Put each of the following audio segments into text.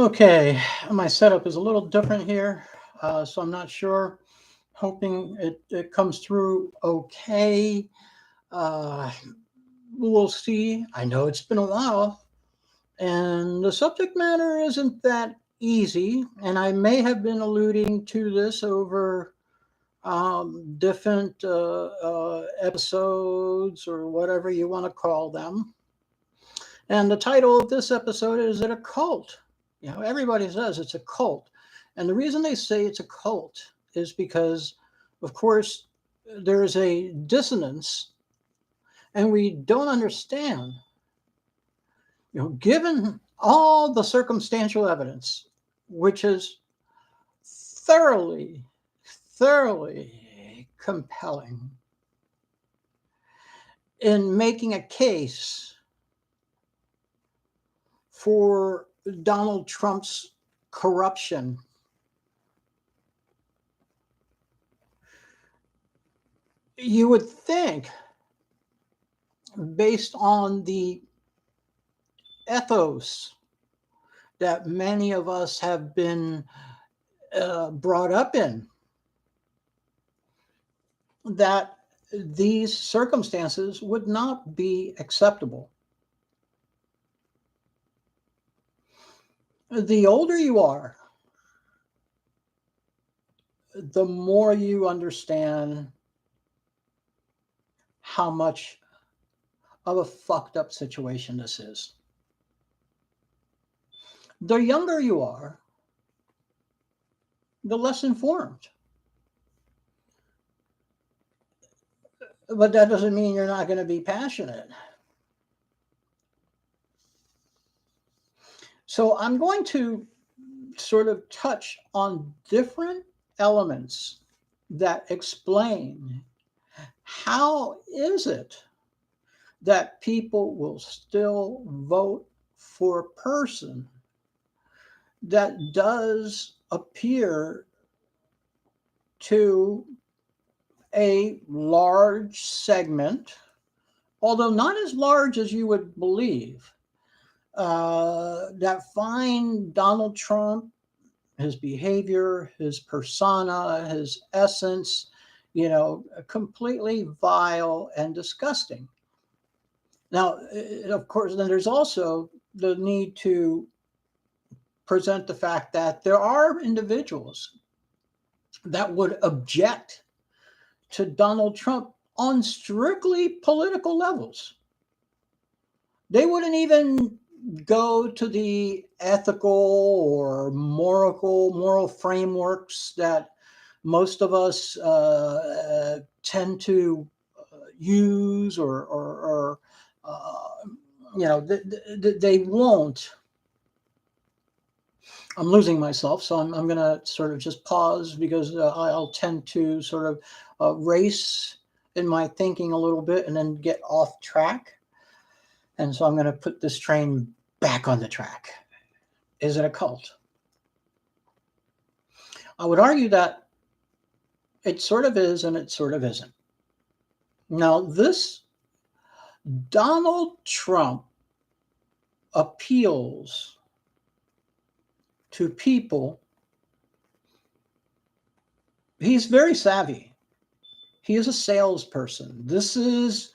Okay, my setup is a little different here, so I'm not sure. Hoping it comes through okay. Uh, we'll see. I know it's been a while, and the subject matter isn't that easy, and I may have been alluding to this over different episodes or whatever you want to call them. And the title of this episode is It a Cult? Everybody says it's a cult. And the reason they say it's a cult is because, of course, there's a dissonance and we don't understand, given all the circumstantial evidence, which is thoroughly, thoroughly compelling in making a case for Donald Trump's corruption. You would think, based on the ethos that many of us have been brought up in, that these circumstances would not be acceptable. The older you are, the more you understand how much of a fucked up situation this is. The younger you are, the less informed. But that doesn't mean you're not going to be passionate. So I'm going to sort of touch on different elements that explain how is it that people will still vote for a person that does appear to a large segment, although not as large as you would believe, that find Donald Trump, his behavior, his persona, his essence, completely vile and disgusting. Now, of course, then there's also the need to present the fact that there are individuals that would object to Donald Trump on strictly political levels. They wouldn't even go to the ethical or moral frameworks that most of us tend to use, or they won't. I'm losing myself, so I'm going to sort of just pause because I'll tend to sort of race in my thinking a little bit and then get off track. And so I'm going to put this train back on the track. Is it a cult? I would argue that it sort of is and it sort of isn't. Now, this Donald Trump appeals to people. He's very savvy. He is a salesperson. This is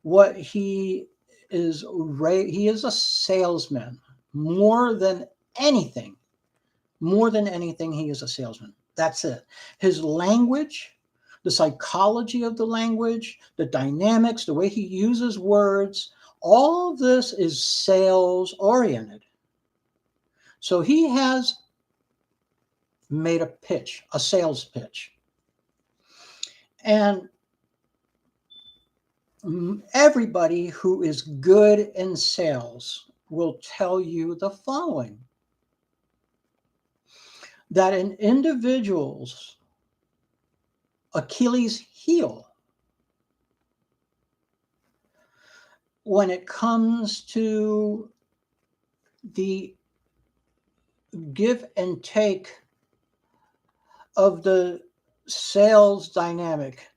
what he is. He is a salesman. More than anything, he is a salesman. That's it. His language, the psychology of the language, the dynamics, the way he uses words, all of this is sales oriented. So he has made a pitch, a sales pitch. And everybody who is good in sales will tell you the following: that an individual's Achilles heel, when it comes to the give and take of the sales dynamic,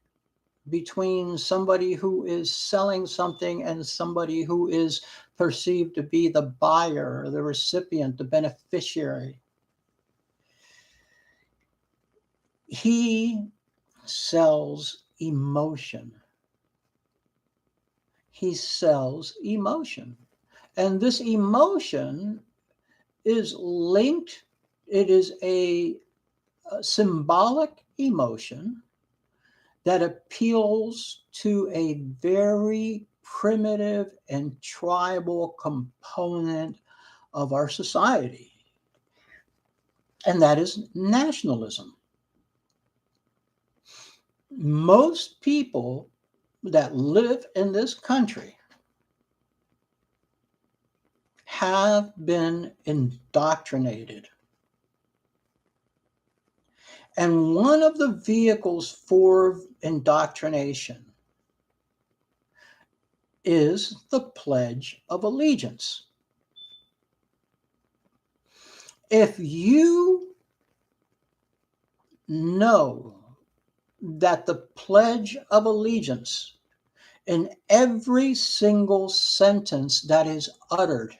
between somebody who is selling something and somebody who is perceived to be the buyer, the recipient, the beneficiary. He sells emotion. He sells emotion. And this emotion is linked, it is a symbolic emotion that appeals to a very primitive and tribal component of our society, and that is nationalism. Most people that live in this country have been indoctrinated. And one of the vehicles for indoctrination is the Pledge of Allegiance. If you know that the Pledge of Allegiance in every single sentence that is uttered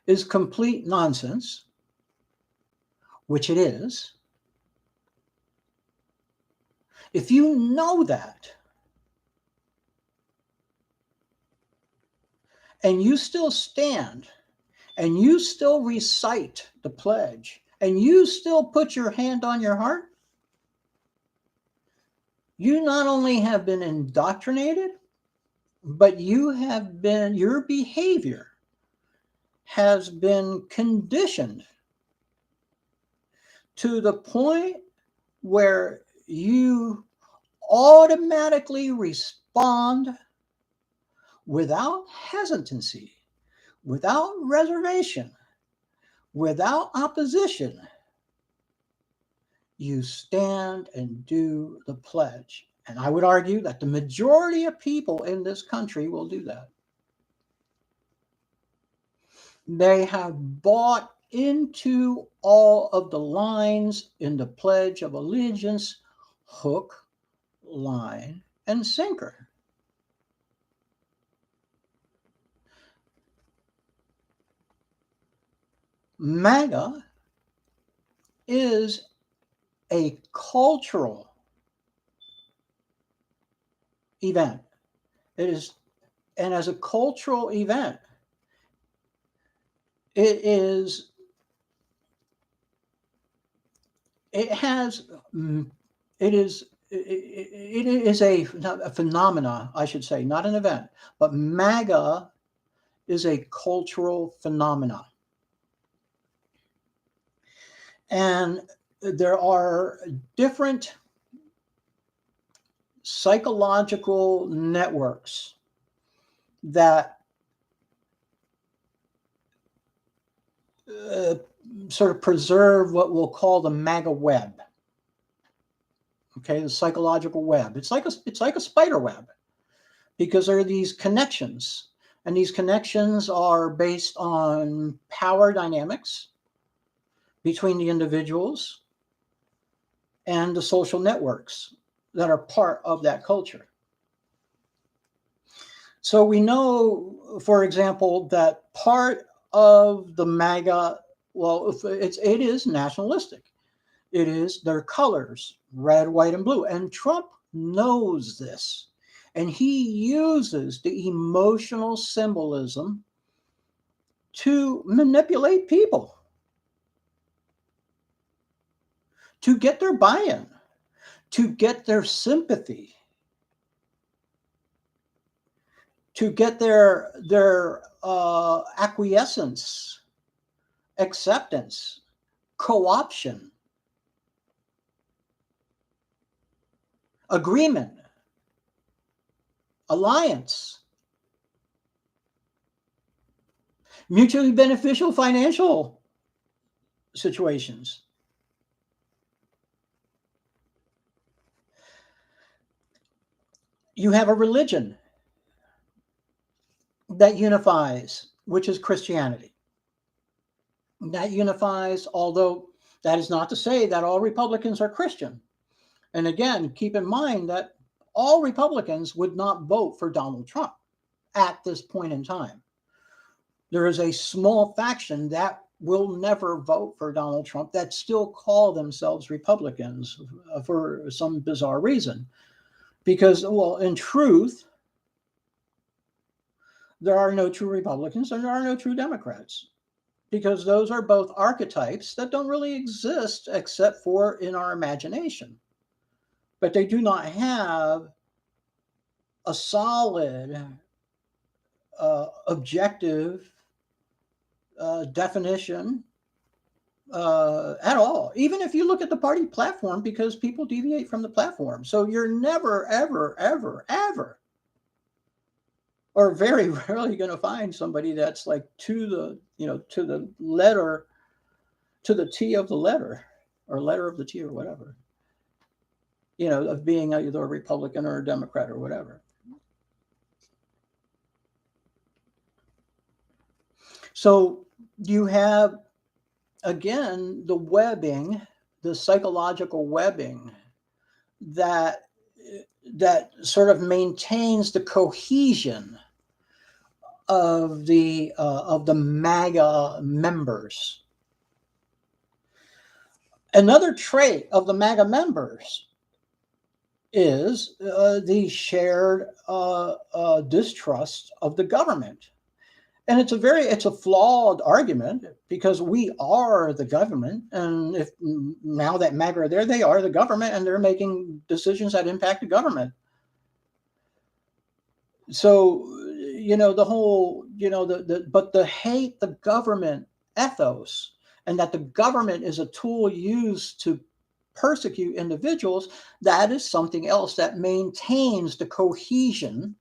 is complete nonsense, which it is, if you know that and you still stand and you still recite the pledge and you still put your hand on your heart, you not only have been indoctrinated, but your behavior has been conditioned to the point where you automatically respond without hesitancy, without reservation, without opposition. You stand and do the pledge. And I would argue that the majority of people in this country will do that. They have bought into all of the lines in the Pledge of Allegiance, hook, line, and sinker. MAGA is a cultural event. It is, and as a cultural event, it is, it has, it is, it is a phenomena, I should say, not an event, but MAGA is a cultural phenomena. And there are different psychological networks that sort of preserve what we'll call the MAGA web. Okay, the psychological web. It's like a spider web because there are these connections, and these connections are based on power dynamics between the individuals and the social networks that are part of that culture. So we know, for example, that part of the MAGA, well, it is nationalistic. It is their colors, red, white, and blue. And Trump knows this. And he uses the emotional symbolism to manipulate people, to get their buy-in, to get their sympathy, to get their acquiescence, acceptance, co-option, agreement, alliance, mutually beneficial financial situations. You have a religion that unifies, which is Christianity. That unifies, although that is not to say that all Republicans are Christian. And again, keep in mind that all Republicans would not vote for Donald Trump at this point in time. There is a small faction that will never vote for Donald Trump that still call themselves Republicans for some bizarre reason. Because, well, in truth, there are no true Republicans and there are no true Democrats. Because those are both archetypes that don't really exist except for in our imagination. But they do not have a solid, objective definition at all. Even if you look at the party platform, because people deviate from the platform. So you're never, ever, ever, ever, or very rarely going to find somebody that's like to the, to the letter, to the T of the letter, or letter of the T, or whatever, of being either a Republican or a Democrat or whatever. So you have, again, the webbing, the psychological webbing that sort of maintains the cohesion of the MAGA members. Another trait of the MAGA members is the shared distrust of the government. And it's a flawed argument, because we are the government. And if now that MAGA are there, they are the government and they're making decisions that impact the government. So, the whole, but the hate the government ethos, and that the government is a tool used to persecute individuals, that is something else that maintains the cohesion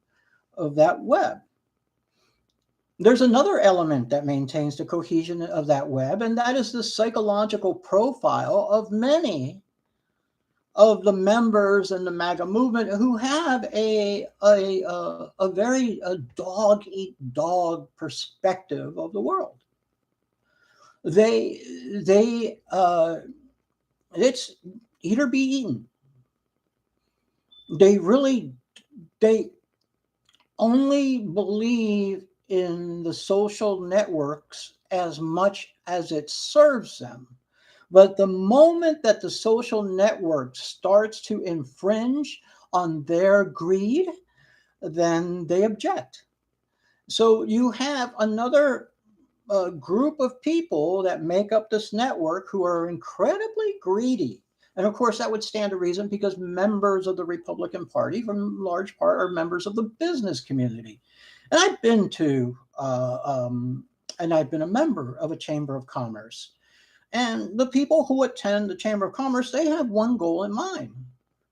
of that web. There's another element that maintains the cohesion of that web, and that is the psychological profile of many of the members in the MAGA movement who have a very dog eat dog perspective of the world. It's eat or be eaten. They only believe in the social networks as much as it serves them. But the moment that the social network starts to infringe on their greed, then they object. So you have another group of people that make up this network who are incredibly greedy. And of course, that would stand to reason, because members of the Republican Party, from large part, are members of the business community. And I've been a member of a chamber of commerce. And the people who attend the Chamber of Commerce, they have one goal in mind: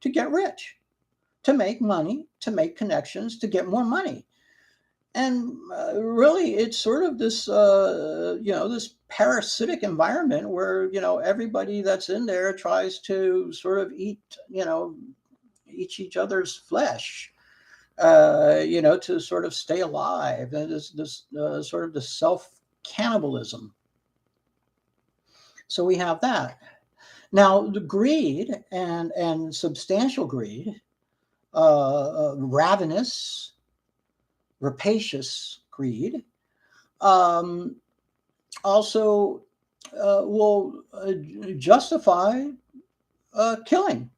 to get rich, to make money, to make connections, to get more money. And really, it's sort of this, this parasitic environment where, everybody that's in there tries to sort of eat each other's flesh, to sort of stay alive. And this sort of the self-cannibalism. So we have that. Now, the greed and substantial greed, ravenous, rapacious greed, also will justify killing.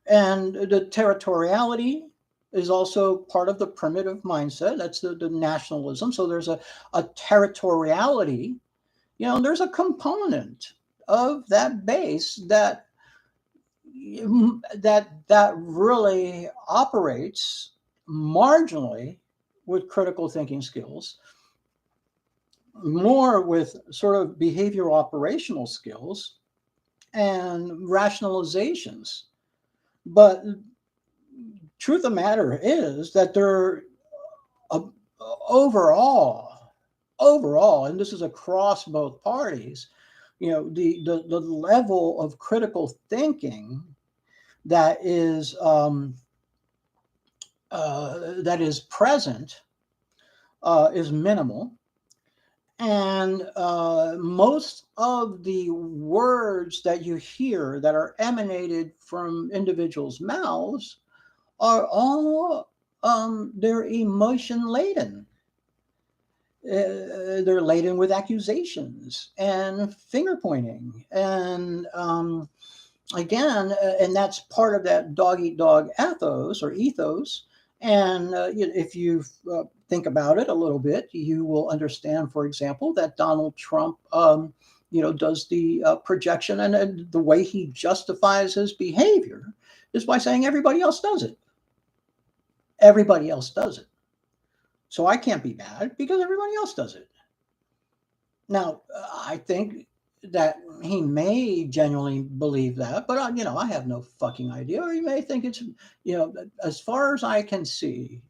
And the territoriality is also part of the primitive mindset. That's the nationalism. So there's a territoriality. There's a component of that base that really operates marginally with critical thinking skills, more with sort of behavioral operational skills and rationalizations. But truth of the matter is that they're overall, and this is across both parties, the level of critical thinking that is present is minimal. And most of the words that you hear that are emanated from individuals' mouths are all they're emotion laden. They're laden with accusations and finger pointing, and again, and that's part of that dog eat dog ethos or ethos. And if you think about it a little bit, you will understand, for example, that Donald Trump, does the projection, and the way he justifies his behavior is by saying everybody else does it. Everybody else does it. So I can't be bad because everybody else does it. Now, I think that he may genuinely believe that, but I have no fucking idea. Or he may think it's, as far as I can see,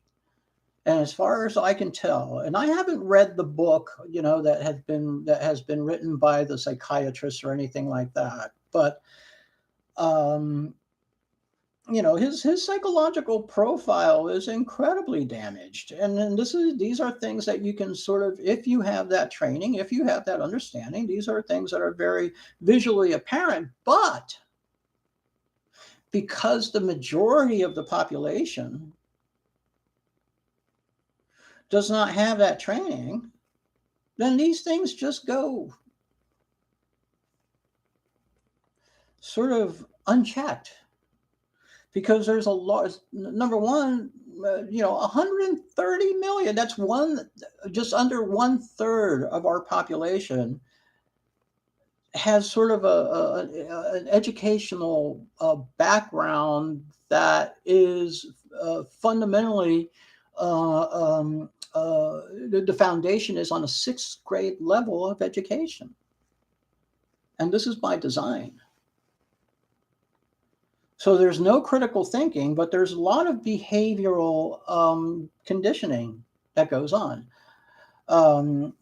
and as far as I can tell, and I haven't read the book, that has been written by the psychiatrist or anything like that, but um, his psychological profile is incredibly damaged. And then these are things that you can sort of, if you have that training, if you have that understanding, these are things that are very visually apparent. But because the majority of the population does not have that training, then these things just go sort of unchecked, because there's a lot. Number one, 130 million. That's just under one third of our population has sort of an educational background that is fundamentally the foundation is on a sixth grade level of education, and this is by design. So there's no critical thinking, but there's a lot of behavioral conditioning that goes on. Um,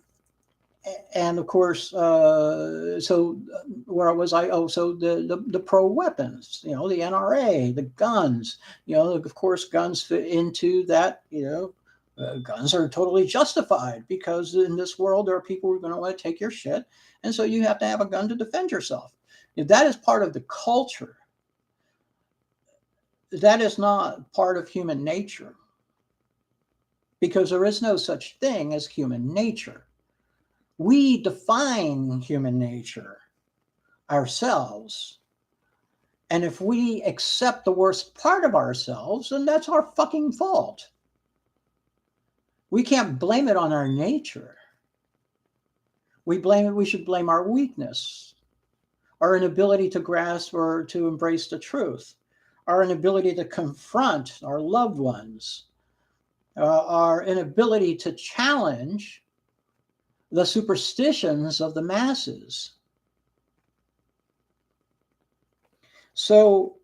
and of course, where was I? Oh, so the pro weapons, the NRA, the guns, of course, guns fit into that, guns are totally justified because in this world, there are people who are going to want to take your shit. And so you have to have a gun to defend yourself. That is part of the culture. That is not part of human nature, because there is no such thing as human nature. We define human nature ourselves. And if we accept the worst part of ourselves, then that's our fucking fault. We can't blame it on our nature. We should blame our weakness, our inability to grasp or to embrace the truth, our inability to confront our loved ones, our inability to challenge the superstitions of the masses. So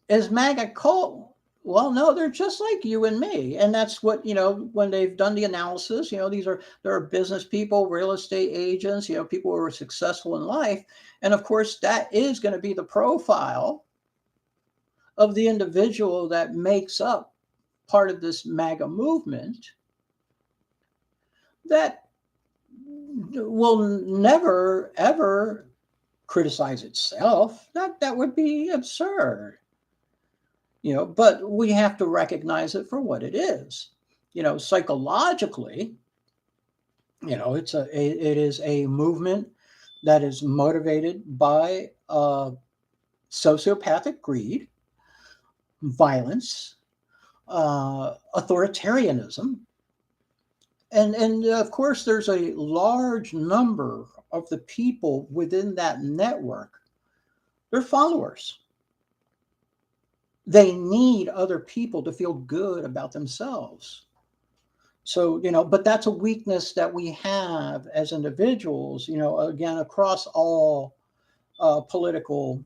is MAGA cult? Well, no, they're just like you and me. And that's what, when they've done the analysis, there are business people, real estate agents, people who are successful in life. And of course, that is going to be the profile of the individual that makes up part of this MAGA movement, that will never, ever criticize itself. That would be absurd. But we have to recognize it for what it is. Psychologically, it is a movement that is motivated by sociopathic greed, violence, authoritarianism, and of course, there's a large number of the people within that network. They're followers. They need other people to feel good about themselves. So, but that's a weakness that we have as individuals, again, across all political,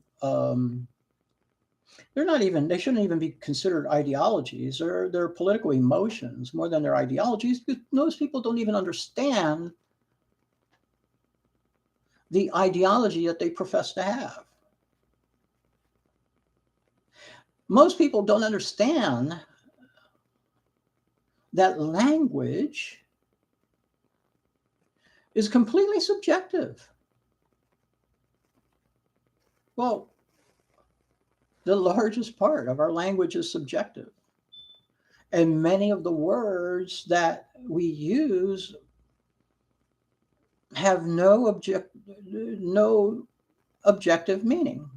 they shouldn't even be considered ideologies. They're political emotions more than their ideologies, because most people don't even understand the ideology that they profess to have. Most people don't understand that language is completely subjective. Well, the largest part of our language is subjective. And many of the words that we use have no objective meaning,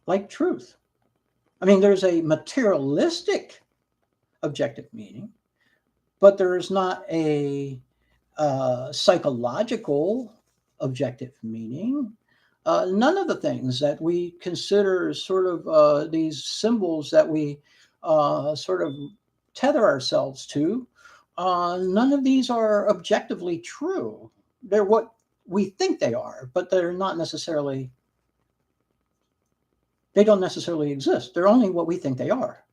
like truth. I mean, there's a materialistic objective meaning, but there is not a psychological objective meaning. None of the things that we consider sort of these symbols that we sort of tether ourselves to, none of these are objectively true. They're what we think they are, but they don't necessarily exist. They're only what we think they are.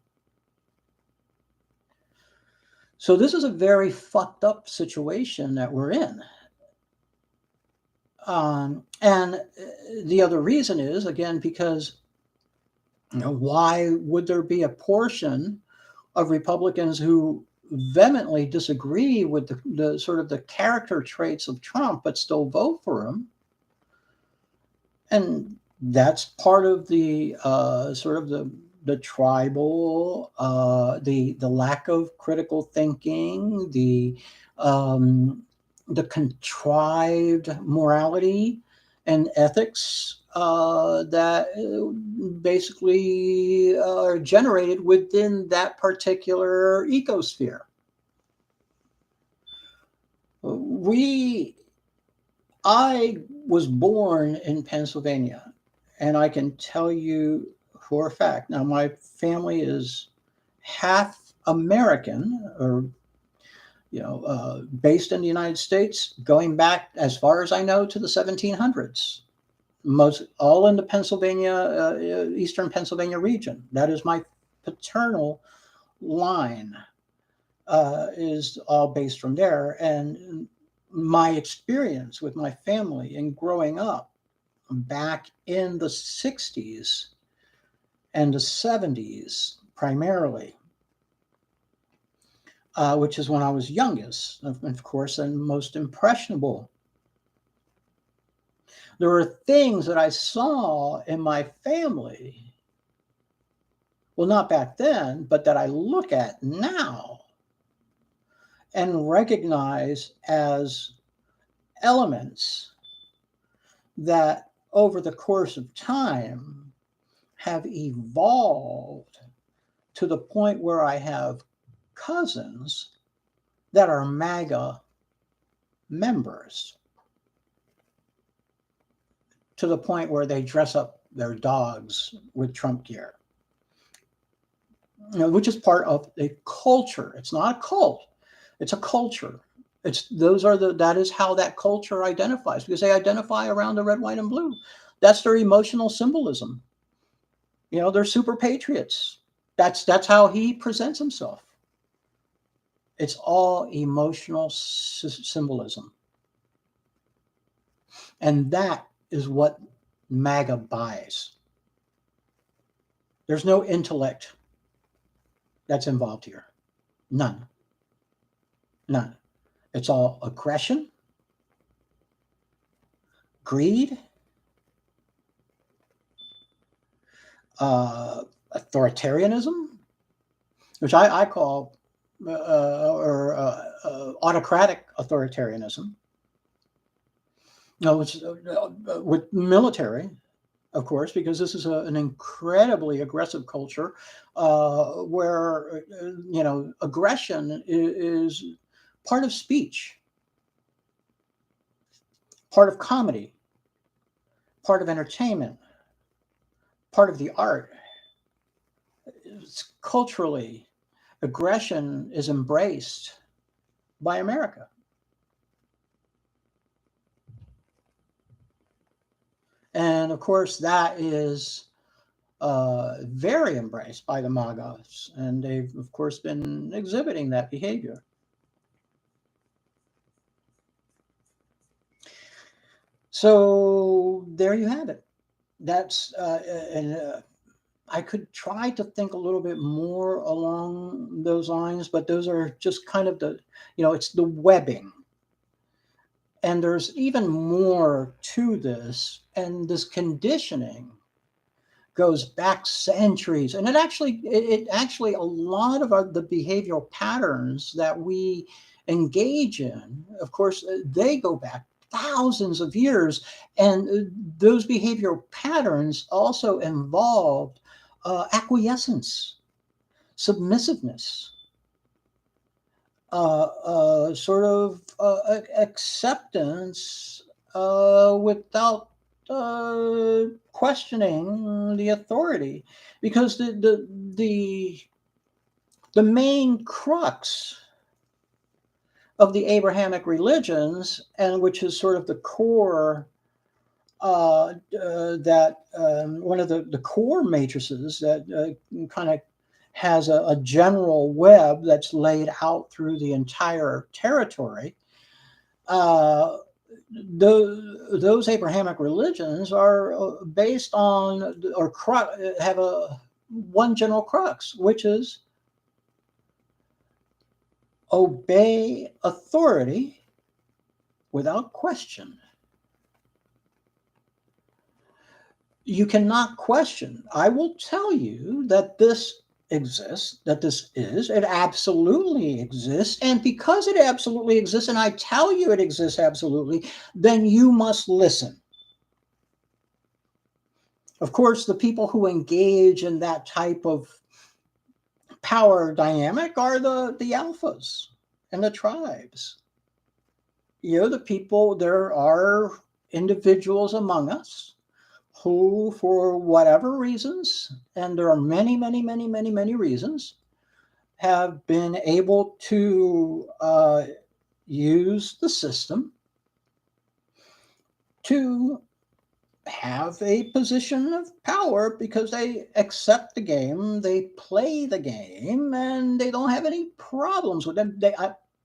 So this is a very fucked up situation that we're in. And the other reason is, again, because why would there be a portion of Republicans who vehemently disagree with the sort of the character traits of Trump, but still vote for him? And that's part of the sort of the tribal, the lack of critical thinking, the contrived morality and ethics that basically are generated within that particular ecosphere. I was born in Pennsylvania, and I can tell you for a fact. Now, my family is half American, or based in the United States, going back as far as I know to the 1700s. Most all in the Eastern Pennsylvania region. That is my paternal line. Is all based from there, and my experience with my family and growing up back in the 60s and the 70s primarily, which is when I was youngest, of course, and most impressionable. There were things that I saw in my family, well, not back then, but that I look at now and recognize as elements that over the course of time have evolved to the point where I have cousins that are MAGA members, to the point where they dress up their dogs with Trump gear, which is part of a culture. It's not a cult, it's a culture. That is how that culture identifies, because they identify around the red, white, and blue. That's their emotional symbolism. They're super patriots. That's how he presents himself. It's all emotional symbolism. And that is what MAGA buys. There's no intellect that's involved here. None. It's all aggression, greed, authoritarianism, which I call autocratic authoritarianism. Which with military, of course, because this is an incredibly aggressive culture where aggression is part of speech, part of comedy, part of entertainment, part of the art. Culturally, aggression is embraced by America. And of course, that is very embraced by the MAGAs, and they've, of course, been exhibiting that behavior. So there you have it. That's and I could try to think a little bit more along those lines, but those are just kind of it's the webbing And there's even more to this, and this conditioning goes back centuries, and it actually a lot of the behavioral patterns that we engage in, of course, they go back thousands of years, and those behavioral patterns also involved acquiescence, submissiveness, sort of acceptance without questioning the authority, because the main crux of the Abrahamic religions, and which is sort of the core that one of the core matrices that kind of has a general web that's laid out through the entire territory. Uh, those Abrahamic religions are based on, or have a one general crux, which is obey authority without question. You cannot question. I will tell you that this exists, that this is, it absolutely exists. And because it absolutely exists, and I tell you it exists absolutely, then you must listen. Of course, the people who engage in that type of power dynamic are the alphas and the tribes. You know, the people, there are individuals among us who, for whatever reasons, and there are many, many, many, many, many reasons, have been able to use the system to have a position of power because they accept the game, they play the game, and they don't have any problems with it.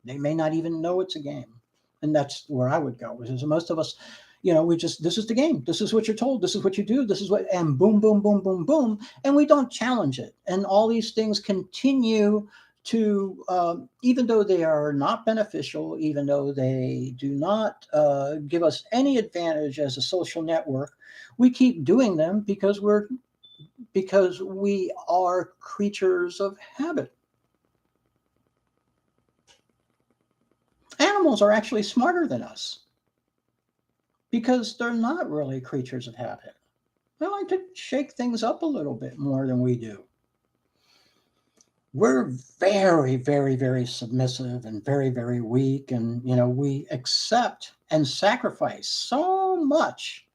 They may not even know it's a game, and that's where I would go. Which is most of us, you know, we just, this is the game. This is what you're told. This is what you do. This is what, and boom, boom, boom, boom, boom, and we don't challenge it. And all these things continue to, even though they are not beneficial, even though they do not give us any advantage as a social network, we keep doing them because we are creatures of habit. Animals are actually smarter than us because they're not really creatures of habit. They like to shake things up a little bit more than we do. We're very, very, very submissive and very, very weak, and you know, we accept and sacrifice so much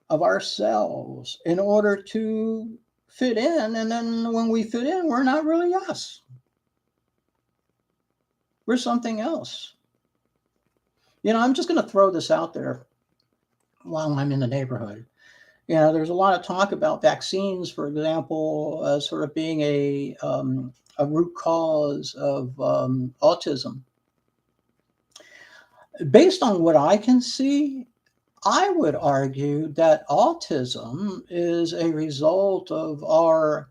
of ourselves in order to fit in, and then when we fit in, we're not really us. We're something else. You know, I'm just going to throw this out there while I'm in the neighborhood. You know, there's a lot of talk about vaccines, for example, sort of being a root cause of autism. Based on what I can see, I would argue that autism is a result of our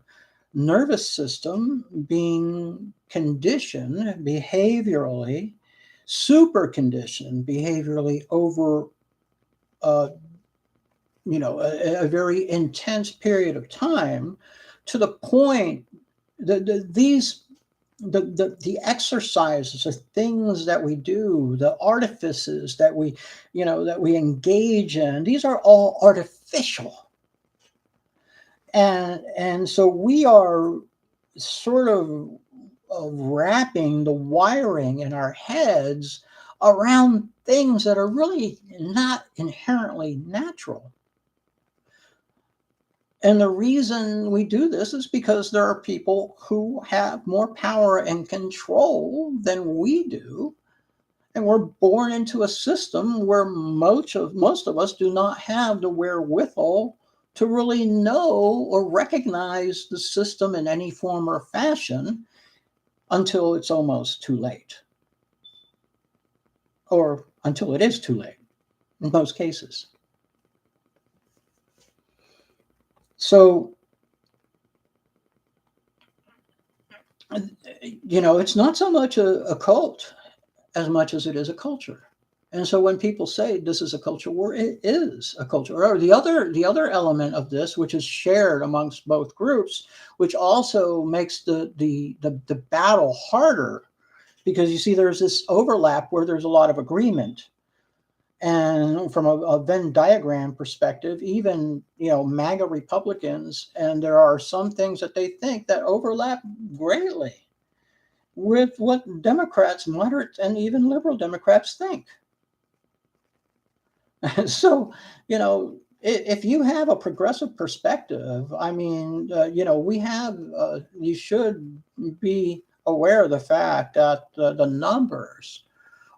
nervous system being conditioned behaviorally, super conditioned behaviorally over, uh, a very intense period of time, to the point that the exercises, the things that we do, the artifices that we engage in, these are all artificial. And so we are sort of wrapping the wiring in our heads around things that are really not inherently natural. And the reason we do this is because there are people who have more power and control than we do. And we're born into a system where most of us do not have the wherewithal to really know or recognize the system in any form or fashion until it's almost too late, or until it is too late in most cases. So, you know, it's not so much a cult as much as it is a culture. And so when people say this is a culture war, it is a culture war. Or the other element of this, which is shared amongst both groups, which also makes the battle harder, because you see there's this overlap where there's a lot of agreement. And from a Venn diagram perspective, even MAGA Republicans, and there are some things that they think that overlap greatly with what Democrats, moderate and even liberal Democrats, think. So, if you have a progressive perspective, I mean, you should be aware of the fact that the numbers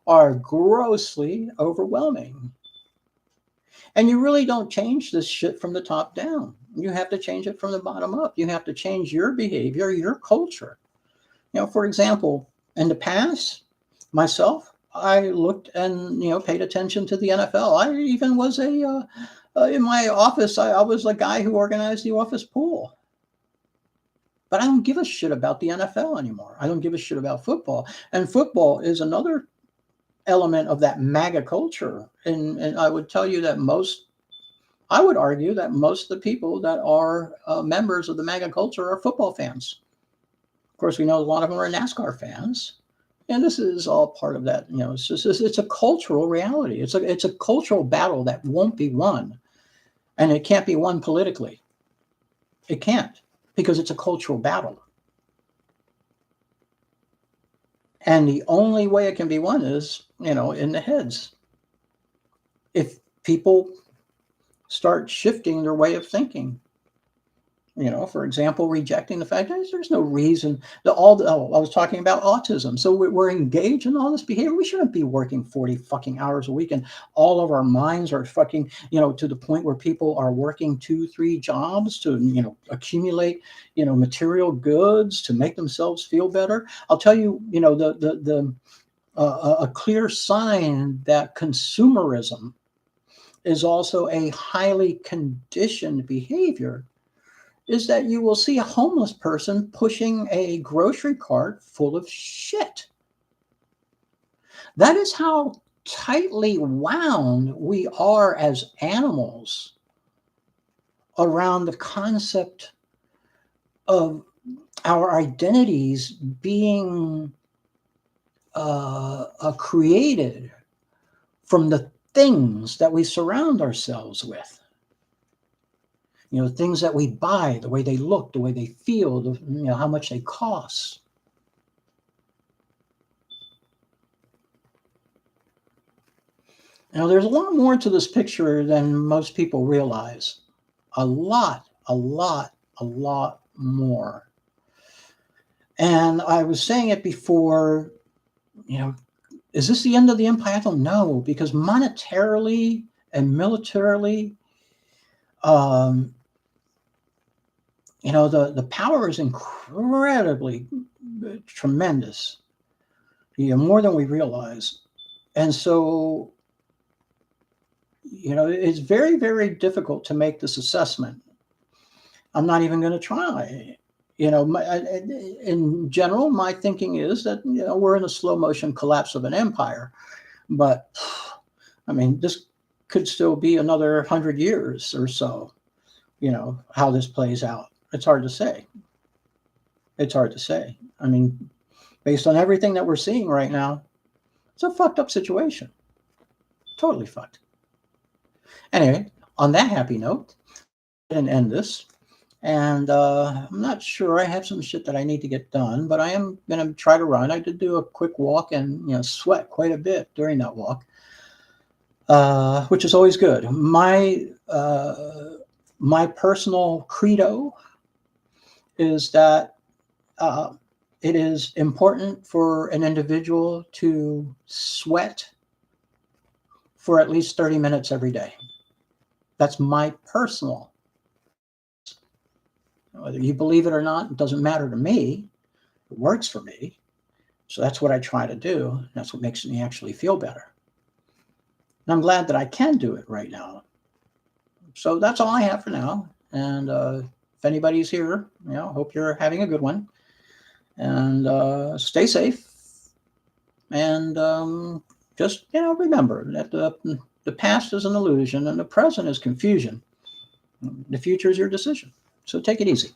are grossly overwhelming. And you really don't change this shit from the top down. You have to change it from the bottom up. You have to change your behavior, your culture. For example, in the past, myself, I looked and paid attention to the NFL. I even was in my office. I was the guy who organized the office pool. But I don't give a shit about the NFL anymore. I don't give a shit about football. And football is another element of that MAGA culture. And I would tell you that I would argue that most of the people that are members of the MAGA culture are football fans. Of course, we know a lot of them are NASCAR fans. And this is all part of that. It's a cultural reality. It's a cultural battle that won't be won. And it can't be won politically. It can't, because it's a cultural battle. And the only way it can be won is, in the heads. If people start shifting their way of thinking, for example, rejecting the fact that there's no reason that I was talking about autism. So we're engaged in all this behavior. We shouldn't be working 40 fucking hours a week, and all of our minds are fucking, to the point where people are working 2-3 jobs to, accumulate, material goods to make themselves feel better. I'll tell you, a clear sign that consumerism is also a highly conditioned behavior is that you will see a homeless person pushing a grocery cart full of shit. That is how tightly wound we are as animals around the concept of our identities being created from the things that we surround ourselves with. Things that we buy, the way they look, the way they feel, how much they cost. There's a lot more to this picture than most people realize. A lot more. And I was saying it before, is this the end of the empire? I don't know, because monetarily and militarily, the power is incredibly tremendous, more than we realize. And so, it's very, very difficult to make this assessment. I'm not even going to try. In general, my thinking is that, we're in a slow motion collapse of an empire. But, this could still be another 100 years or so, how this plays out. It's hard to say. Based on everything that we're seeing right now, it's a fucked up situation. Totally fucked. Anyway, on that happy note, and end this. And I'm not sure. I have some shit that I need to get done, but I am going to try to run. I did do a quick walk and sweat quite a bit during that walk, which is always good. My personal credo is that it is important for an individual to sweat for at least 30 minutes every day. That's my personal. Whether you believe it or not, it doesn't matter to me. It works for me. So that's what I try to do. That's what makes me actually feel better. And I'm glad that I can do it right now. So that's all I have for now. And if anybody's here, hope you're having a good one. And stay safe. And Just, remember that the past is an illusion and the present is confusion. The future is your decision. So take it easy.